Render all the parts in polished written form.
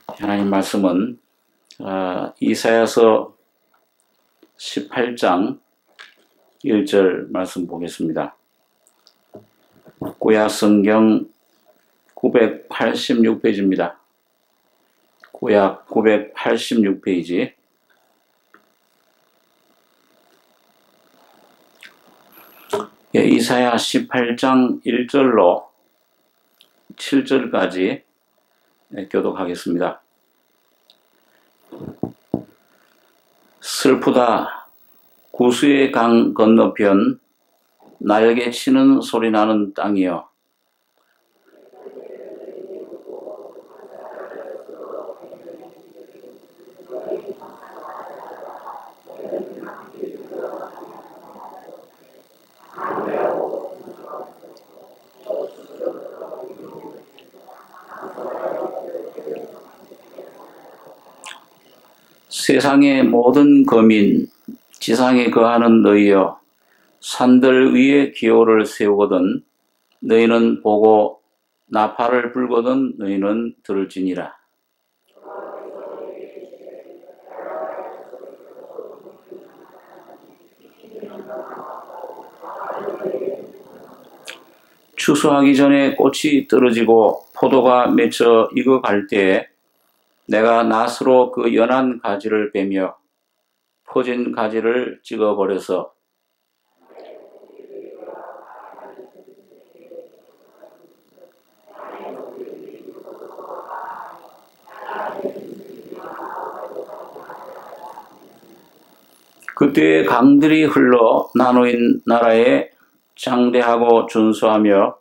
하나님 말씀은 이사야서 18장 1절 말씀 보겠습니다. 구약 성경 986페이지입니다. 구약 986페이지. 이사야 18장 1절로 7절까지 교독하겠습니다. 슬프다. 구수의 강 건너편 날개 치는 소리 나는 땅이여. 세상의 모든 거민, 지상에 거하는 너희여, 산들 위에 기호를 세우거든 너희는 보고 나팔을 불거든 너희는 들을지니라. 추수하기 전에 꽃이 떨어지고 포도가 맺혀 익어갈 때에 내가 낫으로 그 연한 가지를 베며 퍼진 가지를 찍어버려서 그때의 강들이 흘러 나누인 나라에 장대하고 준수하며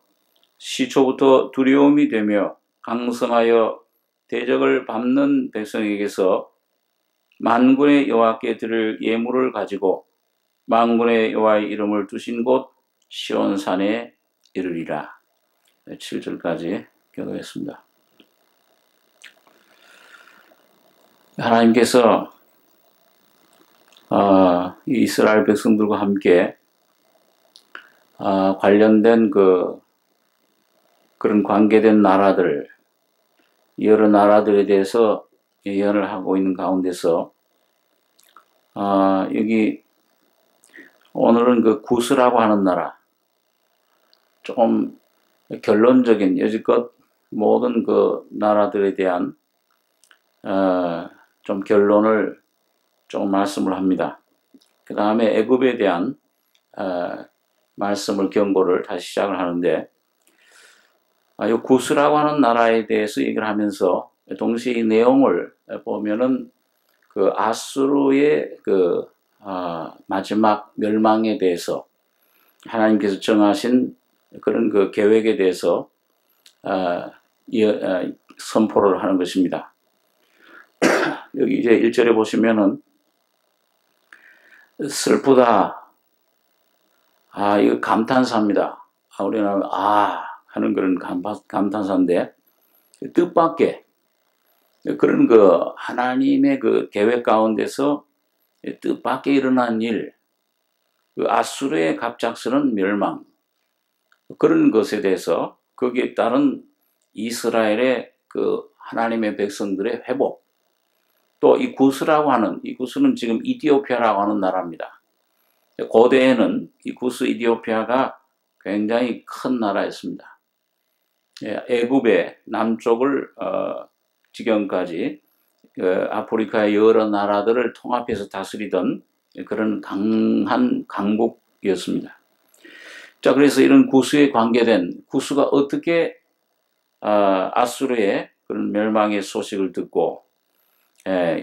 시초부터 두려움이 되며 강성하여 대적을 밟는 백성에게서 만군의 여호와께 드릴 예물을 가지고 만군의 여호와의 이름을 두신 곳 시온산에 이르리라. 7절까지 교독했습니다. 하나님께서 이스라엘 백성들과 함께 관련된 그런 관계된 나라들, 여러 나라들에 대해서 예언을 하고 있는 가운데서 여기 오늘은 그 구스라고 하는 나라, 좀 결론적인 여지껏 모든 그 나라들에 대한 좀 결론을 좀 말씀을 합니다. 그 다음에 애굽에 대한 말씀을 경고를 다시 시작을 하는데, 이 구스라고 하는 나라에 대해서 얘기를 하면서 동시에 이 내용을 보면은 그 아수르의 마지막 멸망에 대해서 하나님께서 정하신 그런 그 계획에 대해서 선포를 하는 것입니다. 여기 이제 1절에 보시면은 슬프다. 이거 감탄사입니다. 우리는 하는 그런 감탄사인데, 뜻밖의 그런 하나님의 그 계획 가운데서 뜻밖의 일어난 일, 아수르의 갑작스런 멸망, 그런 것에 대해서 거기에 따른 이스라엘의 그 하나님의 백성들의 회복, 또 이 구스라고 하는, 이 구스는 지금 이디오피아라고 하는 나라입니다. 고대에는 이 구스 이디오피아가 굉장히 큰 나라였습니다. 애굽의 남쪽을 지경까지 아프리카의 여러 나라들을 통합해서 다스리던 그런 강한 강국이었습니다. 자, 그래서 이런 구스에 관계된, 구스가 어떻게 아수르의 그런 멸망의 소식을 듣고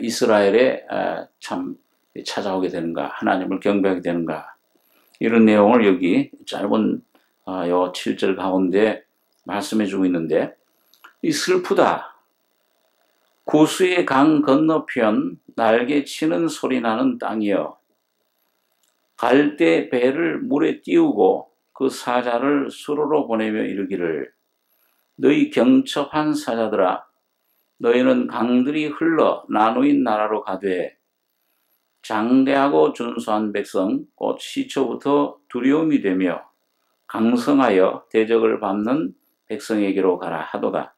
이스라엘에 참 찾아오게 되는가, 하나님을 경배하게 되는가, 이런 내용을 여기 짧은 요 7절 가운데 말씀해 주고 있는데, 이 슬프다. 구수의 강 건너편 날개 치는 소리 나는 땅이여. 갈 때 배를 물에 띄우고 그 사자를 수로로 보내며 이르기를 너희 경첩한 사자들아, 너희는 강들이 흘러 나누인 나라로 가되 장대하고 준수한 백성 곧 시초부터 두려움이 되며 강성하여 대적을 밟는 백성에게로 가라 하도다.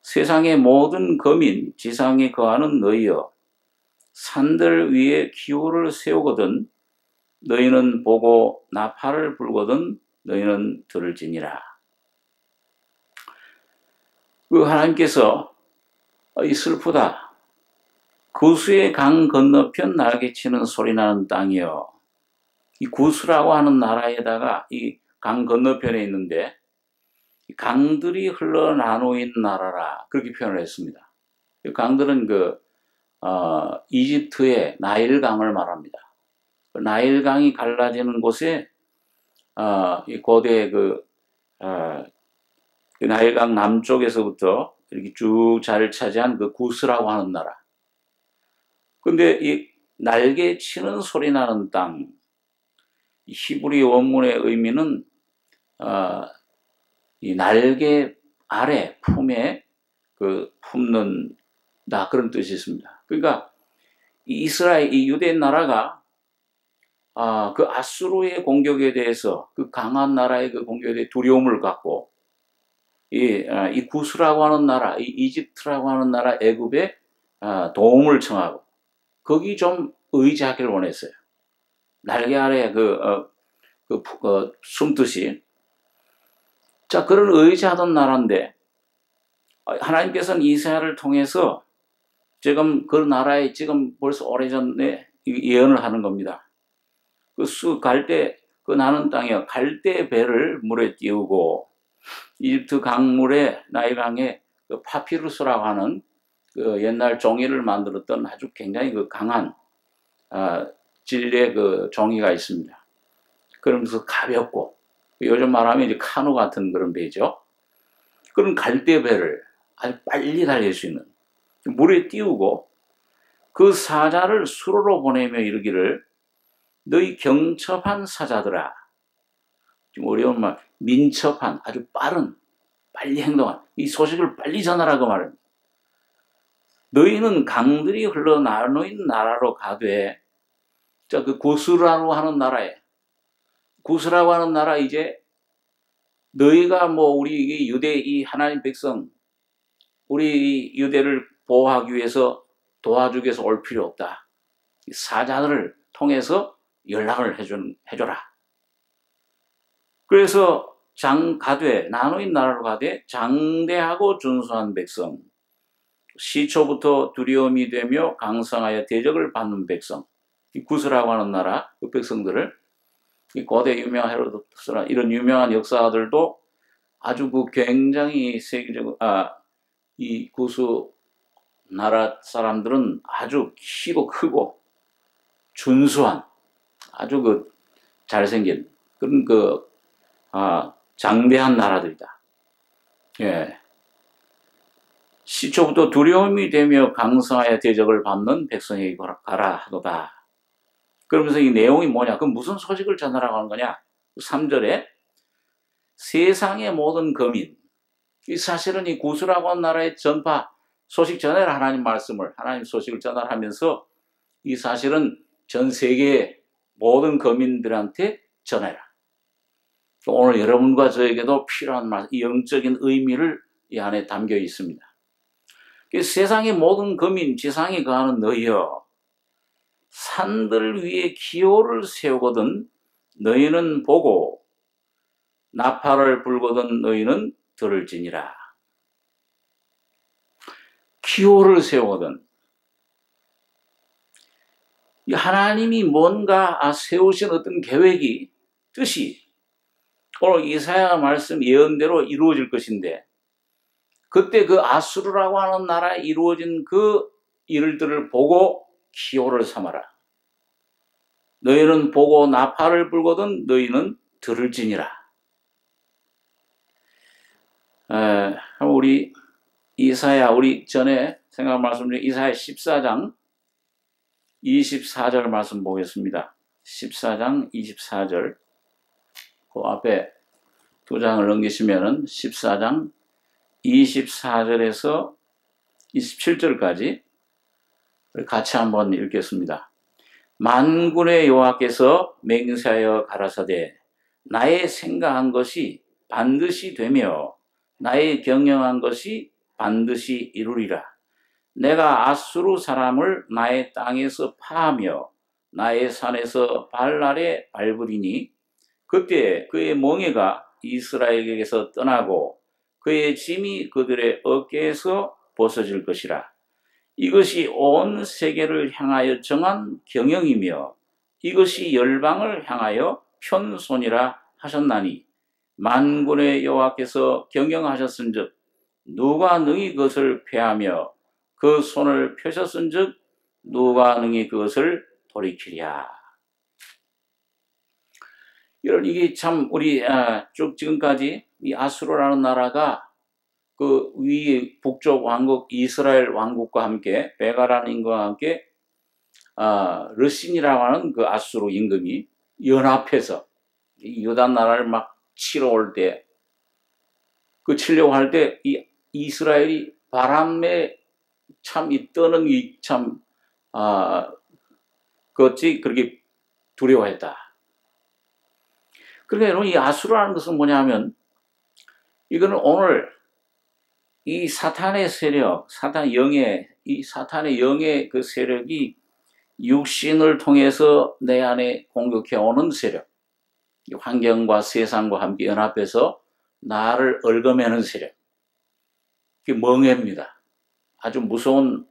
세상의 모든 거민 지상에 거하는 너희여 산들 위에 기호를 세우거든 너희는 보고 나팔을 불거든 너희는 들을지니라. 그 하나님께서 이 슬프다. 구수의 강 건너편 날개치는 소리 나는 땅이여. 이 구수라고 하는 나라에다가 이 강 건너편에 있는데 강들이 흘러나누인 나라라 그렇게 표현을 했습니다. 강들은 이집트의 나일강을 말합니다. 나일강이 갈라지는 곳에 이 고대 그 나일강 남쪽에서부터 이렇게 쭉 자리를 차지한 그 구스라고 하는 나라. 근데 이 날개 치는 소리 나는 땅, 히브리 원문의 의미는 이 날개 아래 품에 품는다 그런 뜻이 있습니다. 그러니까 이스라엘 이 유대 나라가 그 아수르의 공격에 대해서 그 강한 나라의 그 공격에 대해 두려움을 갖고 이 구스라고 하는 나라, 이 이집트라고 하는 나라 애굽에 도움을 청하고 거기 좀 의지하기를 원했어요. 날개 아래 숨듯이. 자, 그런 의지하던 나라인데 하나님께서는 이사야를 통해서 지금 그 나라에 지금 벌써 오래전에 예언을 하는 겁니다. 그 나는 땅에 갈대 배를 물에 띄우고 이집트 강물에 나일강에 그 파피루스라고 하는 그 옛날 종이를 만들었던 아주 굉장히 그 강한 진리의 그 종이가 있습니다. 그러면서 가볍고 요즘 말하면 이제 카누 같은 그런 배죠. 그런 갈대 배를 아주 빨리 달릴 수 있는 물에 띄우고 그 사자를 수로로 보내며 이르기를 너희 경첩한 사자들아, 좀 어려운 말, 민첩한 아주 빠른 빨리 행동한 이 소식을 빨리 전하라고 말합니다. 너희는 강들이 흘러나누인 나라로 가되, 자, 그 구스라고 하는 나라에, 구스라고 하는 나라 이제 너희가 우리 유대 이 하나님 백성, 우리 유대를 보호하기 위해서 도와주기 위해서 올 필요 없다. 사자들을 통해서 연락을 해줘라. 그래서 나누인 나라로 가되 장대하고 준수한 백성, 시초부터 두려움이 되며 강성하여 대적을 받는 백성, 이 구스라고 하는 나라 그 백성들을 이 고대 유명한 헤로도트스나 이런 유명한 역사들도 아주 그 굉장히 세계적으로 이 구스 나라 사람들은 아주 키도 크고 준수한 아주 그 잘생긴 그런 장대한 나라들이다. 예. 시초부터 두려움이 되며 강성하여 대적을 받는 백성에게 가라 하도다. 그러면서 이 내용이 뭐냐? 그럼 무슨 소식을 전하라고 하는 거냐? 3절에 세상의 모든 거민, 이 사실은 이 구스라고 하는 나라의 소식 전해라 하나님 소식을 전하면서 이 사실은 전 세계의 모든 거민들한테 전해라. 오늘 여러분과 저에게도 필요한 이 영적인 의미를 이 안에 담겨 있습니다. 세상의 모든 거민, 지상에 거하는 너희여, 산들 위에 기호를 세우거든 너희는 보고 나팔을 불거든 너희는 들을지니라. 기호를 세우거든. 하나님이 뭔가 세우신 어떤 계획이, 뜻이 오늘 이사야 말씀 예언대로 이루어질 것인데 그때 그 아수르라고 하는 나라에 이루어진 그 일들을 보고 기호를 삼아라. 너희는 보고 나팔을 불거든 너희는 들을지니라. 우리 이사야, 우리 전에 생각 말씀 중에 이사야 14장 24절 말씀 보겠습니다. 14장 24절. 그 앞에 두 장을 넘기시면은 14장 24절에서 27절까지 같이 한번 읽겠습니다. 만군의 여호와께서 맹세하여 가라사대 나의 생각한 것이 반드시 되며 나의 경영한 것이 반드시 이루리라. 내가 아수르 사람을 나의 땅에서 파하며 나의 산에서 발날에 밟으리니 그때 그의 멍에가 이스라엘에게서 떠나고 그의 짐이 그들의 어깨에서 벗어질 것이라. 이것이 온 세계를 향하여 정한 경영이며 이것이 열방을 향하여 편손이라 하셨나니 만군의 여호와께서 경영하셨은즉 누가 능히 그것을 패하며 그 손을 펴셨은즉 누가 능히 그것을 돌이키랴. 여러분, 이게 참 우리 쭉 지금까지 이 아수르라는 나라가 그 위 북쪽 왕국 이스라엘 왕국과 함께 베가라는 임금과 함께 르신이라고 하는 그 아수르 임금이 연합해서 이 유다 나라를 막 치러 올 때, 그 치려고 할 때 이 이스라엘이 바람에 참 이 떠는 이 참 그것이 그렇게 두려워했다. 그러니까 여러분, 이 아수르라는 것은 뭐냐면 이거는 오늘 이 사탄의 세력, 이 사탄의 영의 그 세력이 육신을 통해서 내 안에 공격해오는 세력, 환경과 세상과 함께 연합해서 나를 얽어매는 세력, 그게 멍해입니다. 아주 무서운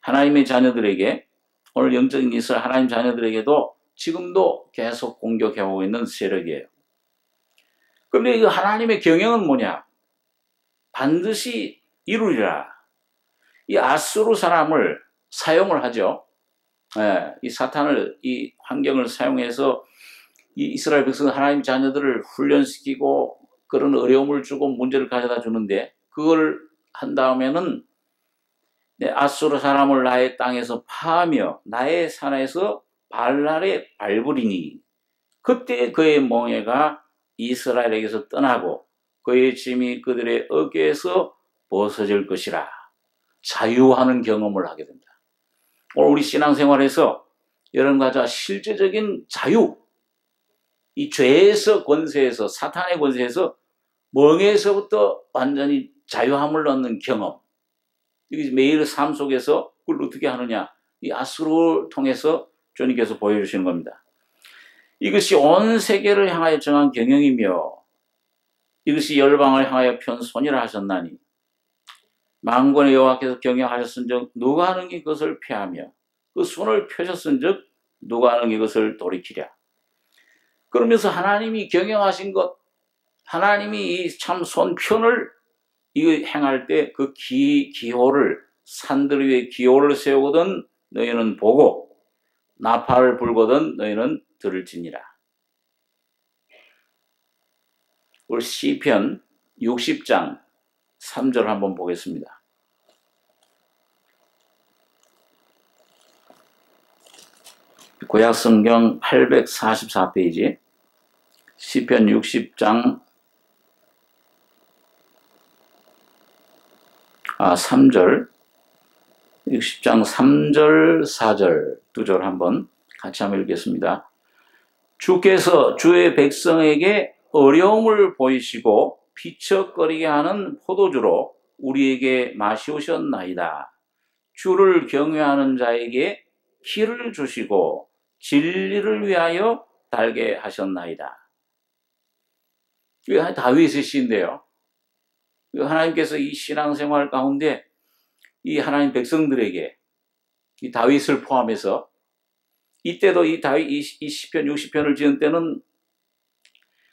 하나님의 자녀들에게, 오늘 영적인 이스라엘 하나님 자녀들에게도 지금도 계속 공격해오고 있는 세력이에요. 그런데 이 하나님의 경영은 뭐냐? 반드시 이루리라. 이 아수르 사람을 사용을 하죠. 이 사탄을, 이 환경을 사용해서 이 이스라엘 백성 하나님 자녀들을 훈련시키고 그런 어려움을 주고 문제를 가져다 주는데, 그걸 한 다음에는 아수르 사람을 나의 땅에서 파하며 나의 산에서 발날에 밟으리니 그때 그의 멍에가 이스라엘에게서 떠나고 그의 짐이 그들의 어깨에서 벗어질 것이라. 자유하는 경험을 하게 된다. 오늘 우리 신앙생활에서 여러분 가져 실제적인 자유, 이 죄에서 권세에서, 사탄의 권세에서, 멍에서부터 완전히 자유함을 얻는 경험, 이게 매일 삶 속에서 그걸 어떻게 하느냐, 이 아수르를 통해서 주님께서 보여주시는 겁니다. 이것이 온 세계를 향하여 정한 경영이며 이것이 열방을 향하여 편손이라 하셨나니 만군의 여호와께서 경영하셨은즉 누가 능히 그것을 패하며 그 손을 펴셨은즉 누가 능히 그것을 돌이키랴. 그러면서 하나님이 경영하신 것, 하나님이 이 참 손편을 이거 행할 때 그 기호를, 산들 위에 기호를 세우거든 너희는 보고 나팔을 불거든 너희는 들을지니라. 우리 시편 60장 3절 한번 보겠습니다. 구약성경 844페이지 시편 60장 3절, 60장 3절, 4절, 2절 한번 같이 한번 읽겠습니다. 주께서 주의 백성에게 어려움을 보이시고 비척거리게 하는 포도주로 우리에게 마시우셨나이다. 주를 경외하는 자에게 길을 주시고 진리를 위하여 달게 하셨나이다. 이게 다윗의 시인데요. 하나님께서 이 신앙생활 가운데 이 하나님 백성들에게 이 다윗을 포함해서, 이때도 이 다윗 이 시편 60편을 지은 때는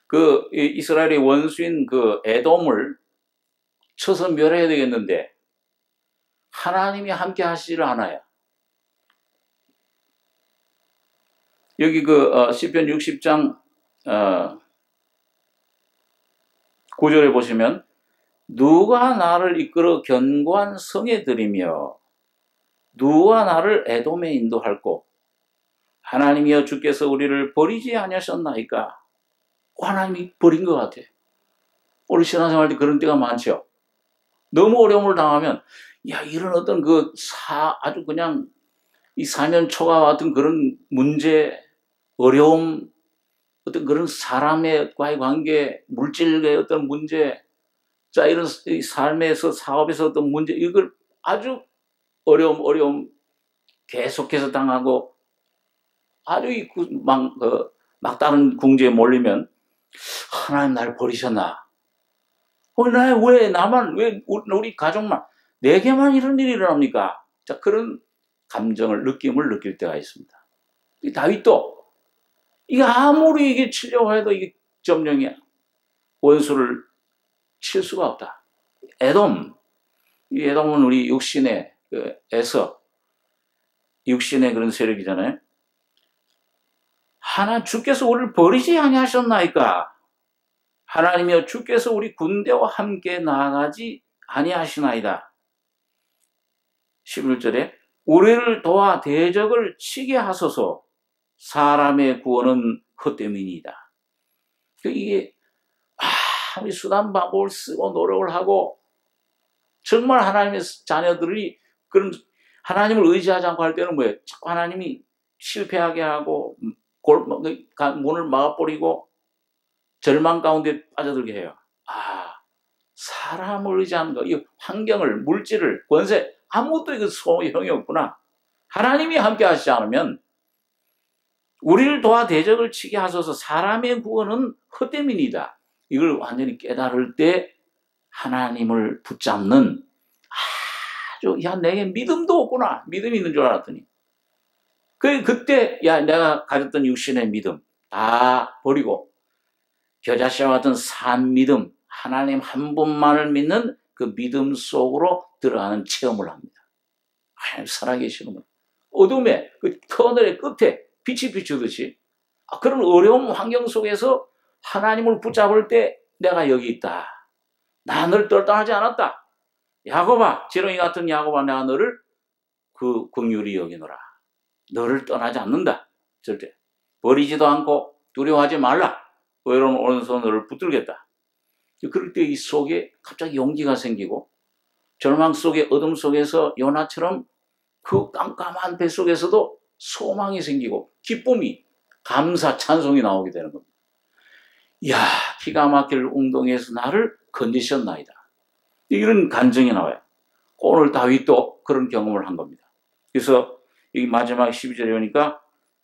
그 이스라엘의 원수인 그 에돔을 쳐서 멸해야 되겠는데 하나님이 함께 하시지를 않아요. 여기 그 시편 60장 9절에 보시면 누가 나를 이끌어 견고한 성에 들이며 누가 나를 에돔에 인도할꼬. 하나님이여 주께서 우리를 버리지 아니하셨나이까. 하나님이 버린 것 같아. 우리 신앙생활 때 그런 때가 많죠. 너무 어려움을 당하면 이런 어떤 아주 그냥 이 사면초가 같은 그런 문제, 어려움, 어떤 그런 사람과의 관계, 물질의 어떤 문제, 자, 이런 삶에서, 사업에서 어떤 문제, 이걸 아주 어려움 계속해서 당하고 아주 막다른 궁지에 몰리면 하나님 날 버리셨나? 왜 나만, 왜 우리 가족만, 내게만 이런 일이 일어납니까? 자, 그런 감정을, 느낌을 느낄 때가 있습니다. 이 다윗도 이게 아무리 이게 치려고 해도 이게 점령이 원수를 칠 수가 없다. 이 에돔은 우리 육신의 육신의 그런 세력이잖아요. 주께서 우리를 버리지 아니하셨나이까? 하나님이여 주께서 우리 군대와 함께 나아가지 아니하시나이다. 11절에 우리를 도와 대적을 치게 하소서. 사람의 구원은 헛됨이니이다. 이게 아무리 수단 방법을 쓰고 노력을 하고 정말 하나님의 자녀들이 그런 하나님을 의지하지 않고 할 때는 뭐예요? 자꾸 하나님이 실패하게 하고 문을 막아버리고 절망 가운데 빠져들게 해요. 사람을 의지하는 거, 이 환경을, 물질을, 권세, 아무것도 이거 소용이 없구나. 하나님이 함께 하시지 않으면 우리를 도와 대적을 치게 하소서. 사람의 구원은 헛됨이니이다. 이걸 완전히 깨달을 때 하나님을 붙잡는 내게 믿음도 없구나. 믿음이 있는 줄 알았더니 그때 내가 가졌던 육신의 믿음 다 버리고 겨자씨와 같은 산 믿음, 하나님 한 분만을 믿는 그 믿음 속으로 들어가는 체험을 합니다. 하나님 살아계시는 분. 어둠의 그 터널의 끝에 빛이 비추듯이 그런 어려운 환경 속에서 하나님을 붙잡을 때 내가 여기 있다. 나 너를 떠나지 않았다. 야곱아, 지렁이 같은 야곱아, 내가 너를 긍휼히 여기노라. 너를 떠나지 않는다. 절대. 버리지도 않고 두려워하지 말라. 외로운 오른손 너를 붙들겠다. 그럴 때 이 속에 갑자기 용기가 생기고 절망 속에 어둠 속에서 요나처럼 그 깜깜한 배 속에서도 소망이 생기고 기쁨이, 감사, 찬송이 나오게 되는 겁니다. 기가 막힐 웅덩이에서 나를 건지셨나이다. 이런 간증이 나와요. 오늘 다윗도 그런 경험을 한 겁니다. 그래서 이 마지막 12절에 오니까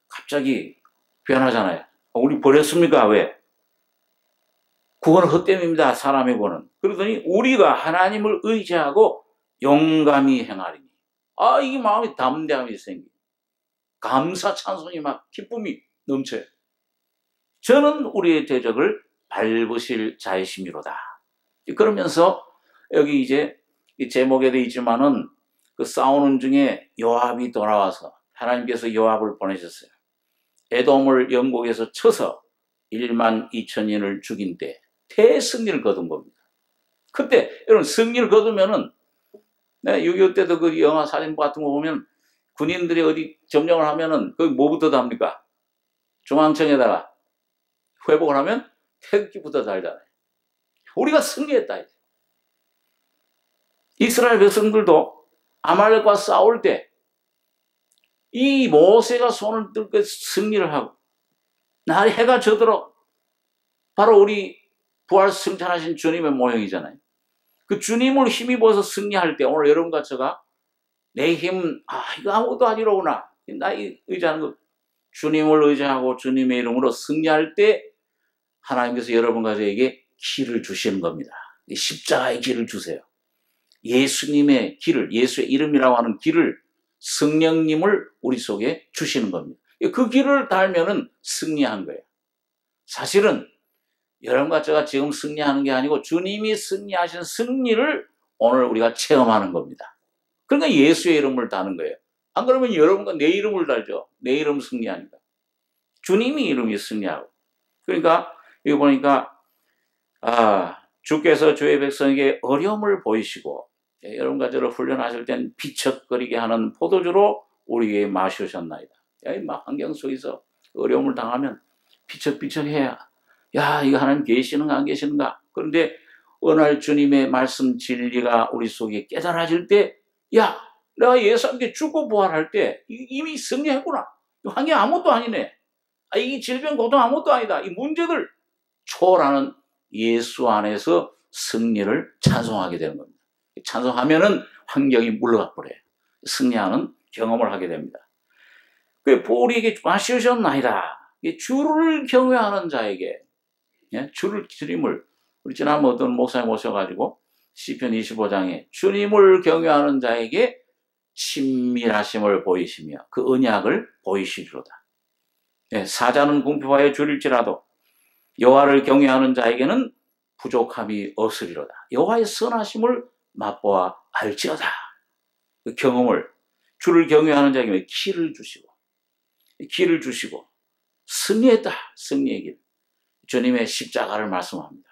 갑자기 변하잖아요. 우리 버렸습니까? 왜? 구원은 헛됨입니다. 사람의 구원은. 그러더니 우리가 하나님을 의지하고 용감히 행하리니. 이게 마음에 담대함이 생기. 감사 찬송이 막 기쁨이 넘쳐요. 저는 우리의 대적을 밟으실 자이심이로다. 그러면서 여기 이제 이 제목에 되어 있지만은 그 싸우는 중에 요압이 돌아와서 하나님께서 요압을 보내셨어요. 에돔을 영국에서 쳐서 1만 2천인을 죽인 때 대승리를 거둔 겁니다. 그때 여러분 승리를 거두면은 6.25 때도 그 영화 사진 같은 거 보면 군인들이 어디 점령을 하면은 거기 뭐부터 답니까? 중앙청에다가 회복을 하면 태극기부터 달잖아요. 우리가 승리했다. 이스라엘 백성들도 아말렉과 싸울 때 이 모세가 손을 들고 승리를 하고 날이 해가 저도록 바로 우리 부활 승천하신 주님의 모형이잖아요. 그 주님을 힘입어서 승리할 때 오늘 여러분과 제가 내 힘, 이거 아무것도 아니로구나. 나 의지하는 거 주님을 의지하고 주님의 이름으로 승리할 때 하나님께서 여러분과 저에게 길을 주시는 겁니다. 십자가의 길을 주세요. 예수님의 길을, 예수의 이름이라고 하는 길을, 성령님을 우리 속에 주시는 겁니다. 그 길을 달면은 승리한 거예요. 사실은 여러분과 제가 지금 승리하는 게 아니고 주님이 승리하신 승리를 오늘 우리가 체험하는 겁니다. 그러니까 예수의 이름을 다는 거예요. 안 그러면 여러분과 내 이름을 달죠. 내 이름 승리하니까. 주님이 이름이 승리하고. 그러니까 여기 보니까 주께서 주의 백성에게 어려움을 보이시고 여러분과 저를 훈련하실 땐 비척거리게 하는 포도주로 우리에게 마시셨나이다. 막 환경 속에서 어려움을 당하면 비척비척해야 이거 하나님 계시는가 안 계시는가. 그런데 어느 날 주님의 말씀 진리가 우리 속에 깨달아질 때 내가 예수 함께 죽고 부활할 때 이미 승리했구나. 환경 아무것도 아니네. 이 질병 고통 아무것도 아니다. 이 문제들 초월하는 예수 안에서 승리를 찬송하게 되는 겁니다. 찬송하면은 환경이 물러가 버려요. 승리하는 경험을 하게 됩니다. 그 보리에게 마시셨나이다. 주를 경외하는 자에게, 주님을, 우리 지난번 어떤 목사님 오셔가지고 시편 25장에 주님을 경외하는 자에게 친밀하심을 보이시며 그 언약을 보이시리로다. 사자는 궁핍하여 줄일지라도 여호와를 경외하는 자에게는 부족함이 없으리로다. 여호와의 선하심을 맛보아 알지어다. 그 경험을, 주를 경외하는 자에게 길을 주시고 승리했다. 승리의 길. 주님의 십자가를 말씀합니다.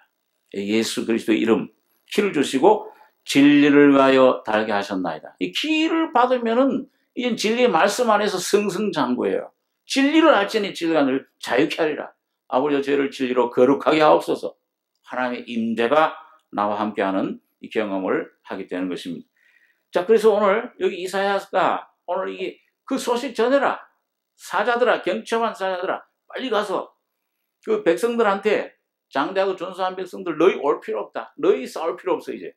예수 그리스도의 이름, 길을 주시고 진리를 위하여 달게 하셨나이다. 이 길을 받으면은 이 진리의 말씀 안에서 승승장구예요. 진리를 알지니 진리가 늘 자유케 하리라. 아버지여 저희를 진리로 거룩하게 하옵소서. 하나님의 임재가 나와 함께하는 이 경험을 하게 되는 것입니다. 자, 그래서 오늘 여기 이사야가 오늘 이게 그 소식 전해라. 사자들아, 경청한 사자들아, 빨리 가서 그 백성들한테, 장대하고 준수한 백성들, 너희 올 필요 없다. 너희 싸울 필요 없어. 이제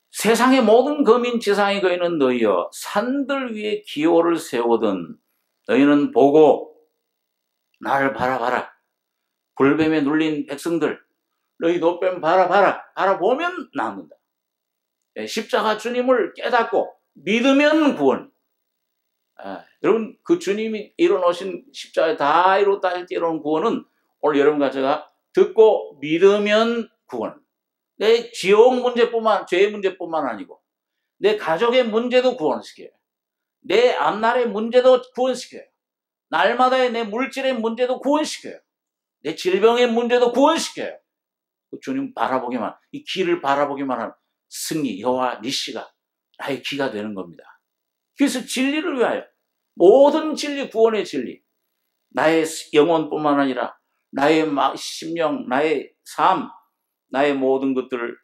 세상의 모든 거민 지상에 거이는 너희여, 산들 위에 기호를 세우거든 너희는 보고 나를 바라봐라. 불뱀에 눌린 백성들, 너희 노뱀 바라보면 낫는다. 십자가 주님을 깨닫고 믿으면 구원. 여러분, 그 주님이 이뤄놓으신 십자가에 다 이뤘다 할 때 이룬 구원은 오늘 여러분과 제가 듣고 믿으면 구원. 내 지옥 문제뿐만, 죄의 문제뿐만 아니고 내 가족의 문제도 구원시켜요. 내 앞날의 문제도 구원시켜요. 날마다의 내 물질의 문제도 구원시켜요. 내 질병의 문제도 구원시켜요. 그 주님 바라보기만, 이 길을 바라보기만 하면 승리, 여호와 니시가 나의 기가 되는 겁니다. 그래서 진리를 위하여, 모든 진리, 구원의 진리, 나의 영혼뿐만 아니라 나의 심령, 나의 삶, 나의 모든 것들을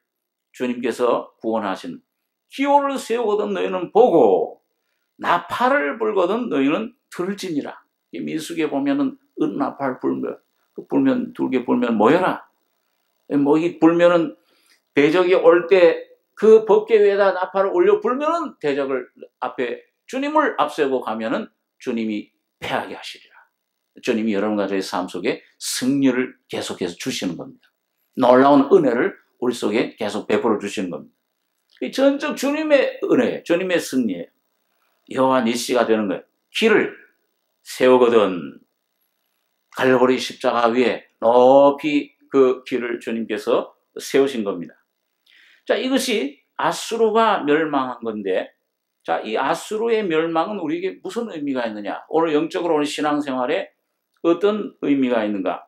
주님께서 구원하신 기호를 세우거든 너희는 보고 나팔을 불거든 너희는 들을지니라. 민수기에 보면은 은나팔 불면 둘게 불면 모여라. 이 불면은 대적이 올 때 그 법궤 위에다 나팔을 올려 불면은 대적을 앞에 주님을 앞세우고 가면은 주님이 패하게 하시리라. 주님이 여러분과 저의 삶 속에 승리를 계속해서 주시는 겁니다. 놀라운 은혜를 우리 속에 계속 베풀어 주시는 겁니다. 이 전적 주님의 은혜, 주님의 승리예요. 여호와 니시가 되는 거예요. 길을 세우거든 갈보리 십자가 위에 높이 그 길을 주님께서 세우신 겁니다. 자, 이것이 아수르가 멸망한 건데, 자, 이 아수르의 멸망은 우리에게 무슨 의미가 있느냐? 오늘 영적으로 오늘 신앙생활에 어떤 의미가 있는가?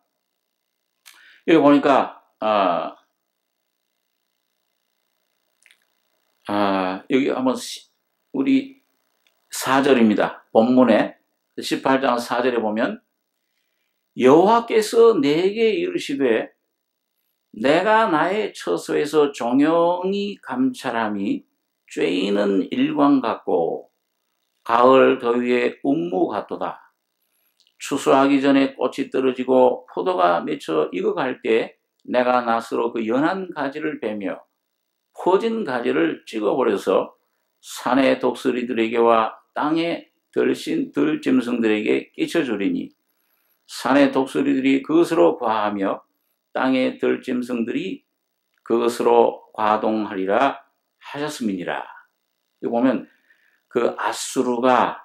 여기 보니까 여기 한번 우리 4절입니다. 본문에 18장 4절에 보면 여호와께서 내게 이르시되 내가 나의 처소에서 종용이 감찰함이 쬐이는 일광 같고 가을 더위에 운무 같도다. 추수하기 전에 꽃이 떨어지고 포도가 맺혀 익어갈 때 내가 낫으로 그 연한 가지를 베며 퍼진 가지를 찍어버려서 산의 독수리들에게와 땅의 들짐승들에게 끼쳐주리니 산의 독수리들이 그것으로 과하며 땅의 들짐승들이 그것으로 과동하리라 하셨음이니라. 여기 보면 그 아수르가,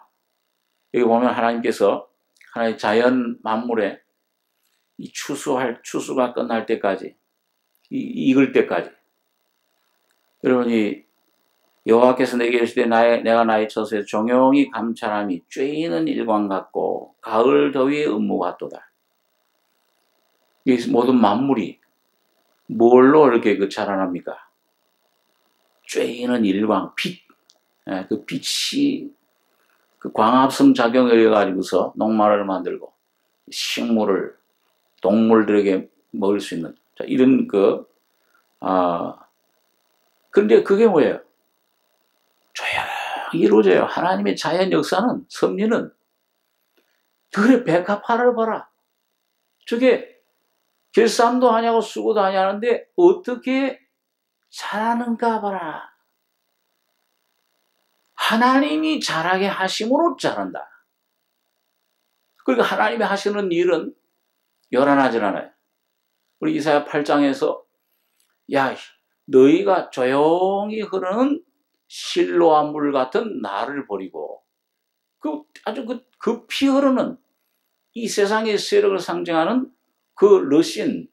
여기 보면 하나님께서 하나의 자연 만물에 이 추수가 끝날 때까지, 익을 때까지, 여러분이 여호와께서 내게 이르시되 내가 나의 처소에서 종용이 감찰함이 쬐이는 일광 같고 가을 더위의 음무 같도다. 이 모든 만물이 뭘로 이렇게 자라납니까? 쬐이는 일광, 빛. 그 빛이 그 광합성 작용에 의해 가지고서 녹말을 만들고 식물을 동물들에게 먹을 수 있는, 자, 이런 그런데 그게 뭐예요? 조용히 이루어져요. 하나님의 자연 역사는, 섭리는. 그래, 백합화를 봐라. 저게 결산도 하냐고 수고도 하냐는데 어떻게 잘하는가 봐라. 하나님이 잘하게 하심으로 잘한다. 그러니까 하나님이 하시는 일은 요란하지 않아요. 우리 이사야 8장에서 야, 너희가 조용히 흐르는 실로암 물 같은 나를 버리고 아주 급히 흐르는 이 세상의 세력을 상징하는 그 러신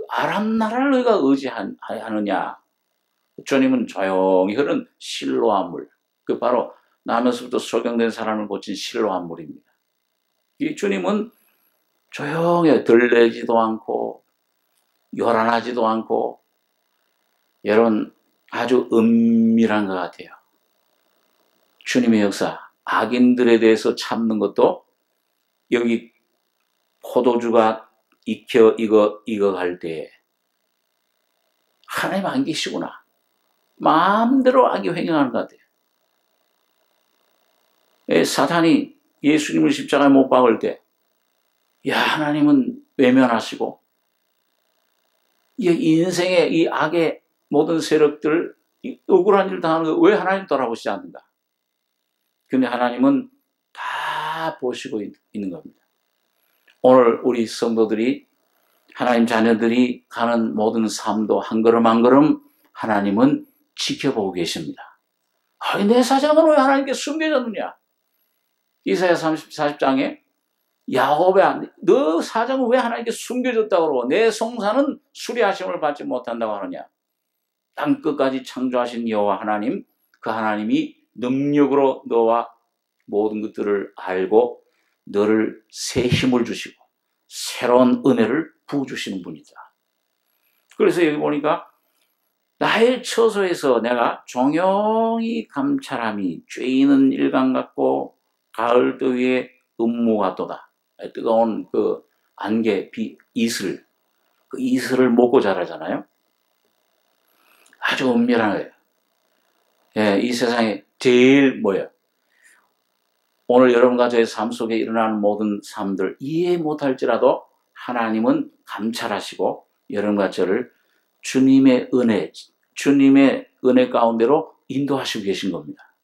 아람 나라를 너희가 의지하느냐. 주님은 조용히 흐르는 실로암 물. 그 바로 나면서부터 소경된 사람을 고친 실로암 물입니다. 이 주님은 조용히 들레지도 않고 요란하지도 않고 여러분 아주 은밀한 것 같아요. 주님의 역사, 악인들에 대해서 참는 것도 여기 포도주가 익어갈 때에 하나님 안 계시구나. 마음대로 악이 횡행하는 것 같아요. 사탄이 예수님을 십자가에 못 박을 때, 야, 하나님은 외면하시고, 이 인생의 이 악의 모든 세력들, 억울한 일 당하는 거 왜 하나님 돌아보시지 않는가? 근데 하나님은 다 보시고 있는 겁니다. 오늘 우리 성도들이, 하나님 자녀들이 가는 모든 삶도 한 걸음 한 걸음 하나님은 지켜보고 계십니다. 아니, 내 사정은 왜 하나님께 숨겨졌느냐? 이사야 40장에 야곱아, 너 사정은 왜 하나님께 숨겨졌다고 그러고 내 송사는 수리하심을 받지 못한다고 하느냐? 땅 끝까지 창조하신 여호와 하나님, 그 하나님이 능력으로 너와 모든 것들을 알고 너를 새 힘을 주시고 새로운 은혜를 부어주시는 분이다. 그래서 여기 보니까 나의 처소에서 내가 종용히 감찰함이 죄인은 일강 같고 가을 더위에 음모 같도다. 뜨거운 그 안개, 이슬, 그 이슬을 먹고 자라잖아요. 아주 은밀한 거예요. 예, 이 세상에 제일 뭐예요? 오늘 여러분과 저의 삶 속에 일어나는 모든 삶들 이해 못할지라도 하나님은 감찰하시고 여러분과 저를 주님의 은혜 가운데로 인도하시고 계신 겁니다.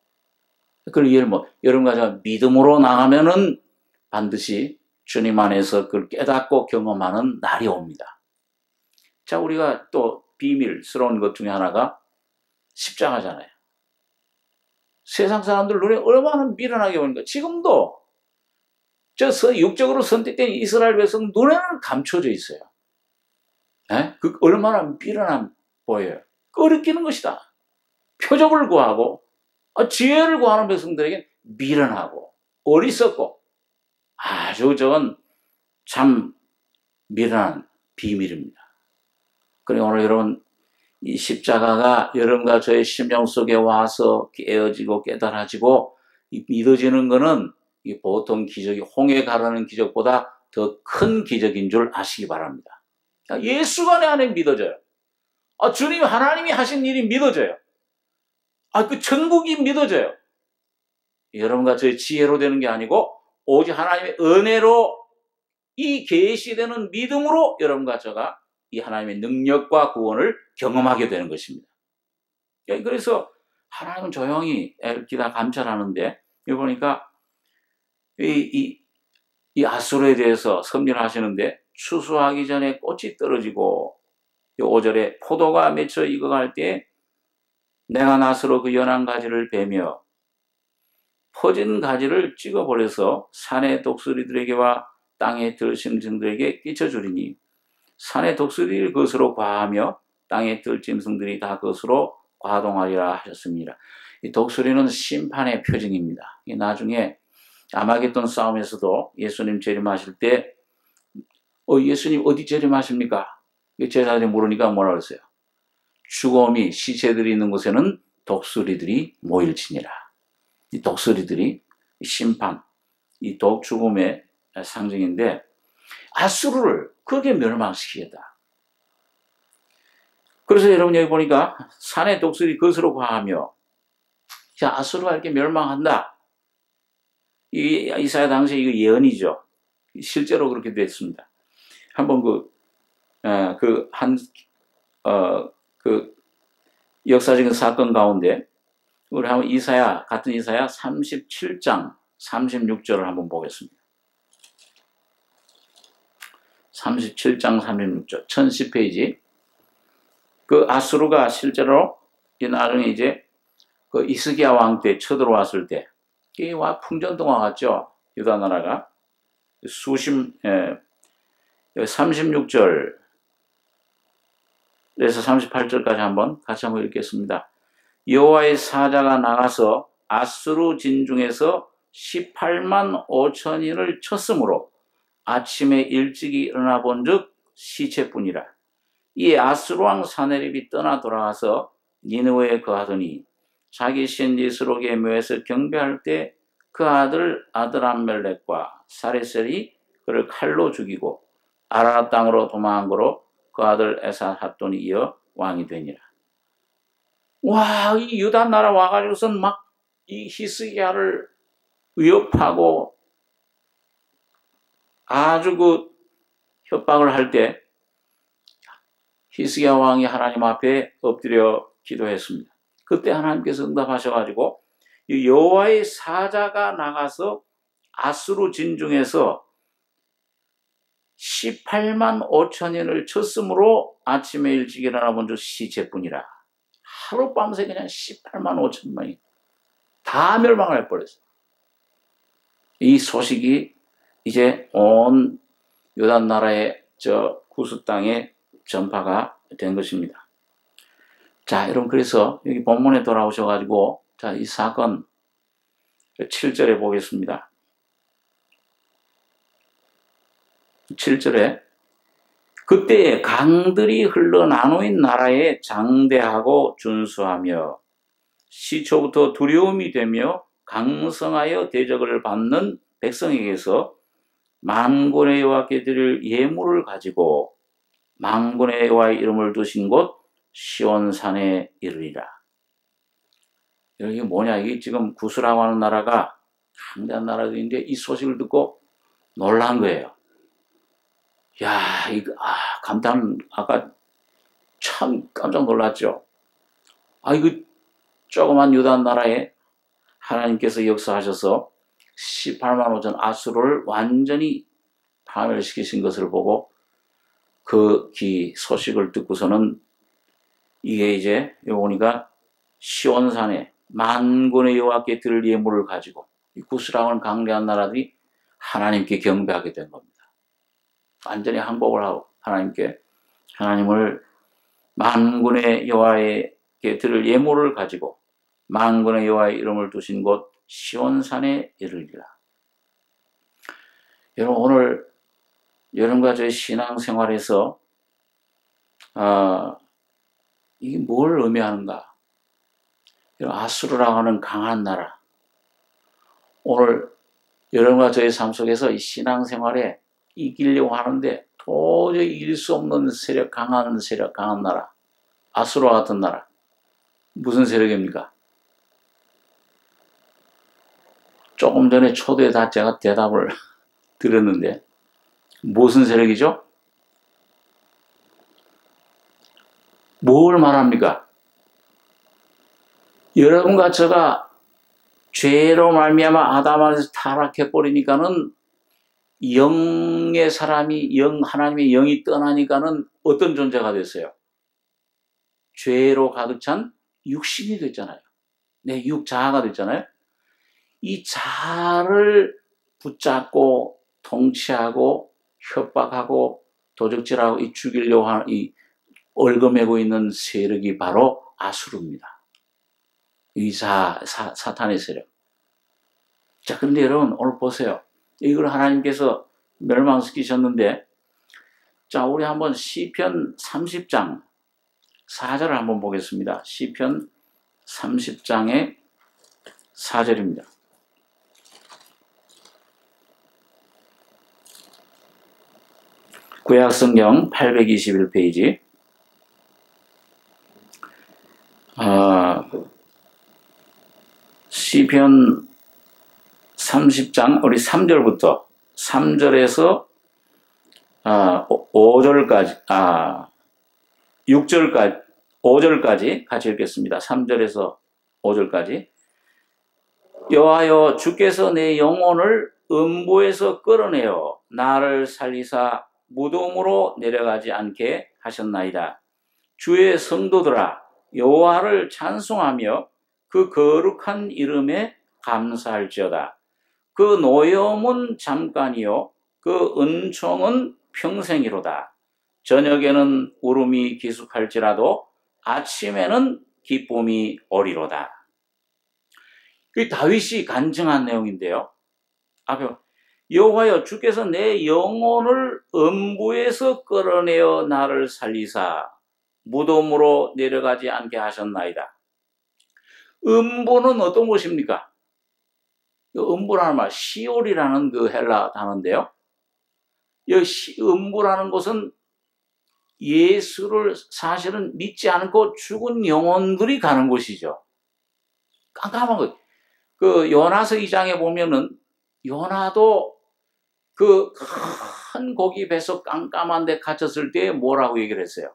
그걸 여러분과 저 믿음으로 나가면은 반드시 주님 안에서 그걸 깨닫고 경험하는 날이 옵니다. 자, 우리가 또 비밀스러운 것 중에 하나가 십자가잖아요. 세상 사람들 눈에 얼마나 미련하게 보니까 지금도 저 육적으로 선택된 이스라엘 백성 눈에는 감춰져 있어요. 그 얼마나 미련한 보여요. 꺼리끼는 것이다. 표적을 구하고 지혜를 구하는 백성들에게 미련하고 어리석고 아주 저건 참 미련한 비밀입니다. 그러니 오늘 여러분 이 십자가가 여러분과 저의 심령 속에 와서 깨어지고 깨달아지고 믿어지는 것은 보통 기적이 홍해 가르는 기적보다 더 큰 기적인 줄 아시기 바랍니다. 예수가 내 안에 믿어져요. 주님 하나님이 하신 일이 믿어져요. 그 천국이 믿어져요. 여러분과 저의 지혜로 되는 게 아니고 오직 하나님의 은혜로 이 계시되는 믿음으로 여러분과 저가 이 하나님의 능력과 구원을 경험하게 되는 것입니다. 그래서 하나님은 조용히 기다 감찰하는데 여기 보니까 이 아수르에 대해서 섭리를 하시는데 추수하기 전에 꽃이 떨어지고 5절에 포도가 맺혀 익어갈 때 내가 낫으로 그 연한 가지를 베며 퍼진 가지를 찍어버려서 산의 독수리들에게와 땅에 들짐승들에게 끼쳐주리니 산의 독수리를 그것으로 과하며 땅의 들짐승들이 다 그것으로 과동하리라 하셨습니다. 이 독수리는 심판의 표징입니다. 나중에 아마겟돈 싸움에서도 예수님 재림하실 때 예수님 어디 재림하십니까? 제자들이 물으니까 뭐라 그랬어요? 죽음이 시체들이 있는 곳에는 독수리들이 모일지니라. 이 독수리들이 심판, 이 죽음의 상징인데 아수르를 그렇게 멸망시키겠다. 그래서 여러분 여기 보니까 산의 독수리 그것으로 과하며 자, 아수르가 이렇게 멸망한다. 이사야 당시에 이거 예언이죠. 실제로 그렇게 됐습니다. 한번 그 역사적인 사건 가운데 우리 한번 같은 이사야 37장 36절을 한번 보겠습니다. 37장 36절 1010페이지. 그 아수르가 실제로 나중에 이제 그 히스기야 왕 때 쳐들어왔을 때 이게 풍전등화 같죠. 유다 나라가 36절에서 38절까지 같이 한번 읽겠습니다. 여호와의 사자가 나가서 아수르 진중에서 18만 5천인을 쳤으므로 아침에 일찍이 일어나 본즉 시체뿐이라. 이에 아수르 왕 사네립이 떠나 돌아가서 니느웨에 거하더니 자기 신 니스록의 묘에서 경배할 때 그 아들 아드람멜렉과 사레셀이 그를 칼로 죽이고 아라랏 땅으로 도망한 거로 그 아들 에사핫돈이 이어 왕이 되니라. 와, 이 유다 나라 와가지고선 막 이 히스기야를 위협하고 아주 그 협박을 할 때 히스기야 왕이 하나님 앞에 엎드려 기도했습니다. 그때 하나님께서 응답하셔가지고 여호와의 사자가 나가서 아수르 진중에서 18만 5천인을 쳤으므로 아침에 일찍 일어나 본즉 시체뿐이라. 하룻밤새 그냥 18만 5천만이 다 멸망을 해버렸어요. 이 소식이 이제 온 유다 나라의 저 구스 땅에 전파가 된 것입니다. 자, 여러분, 그래서 여기 본문에 돌아오셔가지고 자, 이 사건 7절에 보겠습니다. 7절에 그때에 강들이 흘러 나누인 나라에 장대하고 준수하며 시초부터 두려움이 되며 강성하여 대적을 받는 백성에게서 만군의 여호와께 드릴 예물을 가지고 만군의 여호와의 이름을 두신 곳 시온산에 이르리라. 이게 뭐냐? 이게 지금 구스라고 하는 나라가 강대한 나라들인데 이 소식을 듣고 놀란 거예요. 야, 이거 아까 참 깜짝 놀랐죠. 이거 조그만 유다 나라에 하나님께서 역사하셔서 18만 5천 아수르를 완전히 파멸시키신 것을 보고 그 소식을 듣고서는 이게 이제 보니까 시온산에 만군의 여호와께 드릴 예물을 가지고 이 구스라고 하는 강대한 나라들이 하나님께 경배하게 된 겁니다. 완전히 항복을 하고 하나님을 만군의 여호와께 드릴 예물을 가지고 만군의 여호와의 이름을 두신 곳 시온산에 이르리라. 여러분, 오늘 여러분과 저의 신앙생활에서 이게 뭘 의미하는가? 아수르라고 하는 강한 나라, 오늘 여러분과 저의 삶 속에서 이 신앙생활에 이기려고 하는데 도저히 이길 수 없는 세력, 강한 나라, 아수르와 같은 나라. 무슨 세력입니까? 조금 전에 초대에 다 제가 대답을 드렸는데 무슨 세력이죠? 뭘 말합니까? 여러분과 제가 죄로 말미암아 아담 안에서 타락해버리니까는 영의 사람이 하나님의 영이 떠나니까는 어떤 존재가 됐어요? 죄로 가득 찬 육신이 됐잖아요. 내 육자아가 됐잖아요. 이 자아를 붙잡고 통치하고 협박하고 도적질하고 죽이려고 하는 이 얽어매고 있는 세력이 바로 아수르입니다. 이 사탄의 세력. 자, 근데 여러분, 오늘 보세요. 이걸 하나님께서 멸망시키셨는데, 자, 우리 한번 시편 30장 4절을 한번 보겠습니다. 시편 30장의 4절입니다. 구약성경 821페이지. 시편 30장 우리 3절부터 3절에서 5절까지, 6절까지, 5절까지 같이 읽겠습니다. 3절에서 5절까지. 여호와여 주께서 내 영혼을 음부에서 끌어내어 나를 살리사 무덤으로 내려가지 않게 하셨나이다. 주의 성도들아 여호와를 찬송하며 그 거룩한 이름에 감사할지어다. 그 노염은 잠깐이요 그 은총은 평생이로다. 저녁에는 울음이 기숙할지라도 아침에는 기쁨이 오리로다. 그 다윗이 간증한 내용인데요. 앞에 여호와여 주께서 내 영혼을 음부에서 끌어내어 나를 살리사 무덤으로 내려가지 않게 하셨나이다. 음부는 어떤 곳입니까? 음부라는 말, 시올이라는 그 헬라 단어인데요. 음부라는 곳은 예수를 사실은 믿지 않고 죽은 영혼들이 가는 곳이죠. 깜깜한 것. 그 요나서 2장에 보면은 요나도 그 큰 고기 배속 깜깜한 데 갇혔을 때 뭐라고 얘기를 했어요?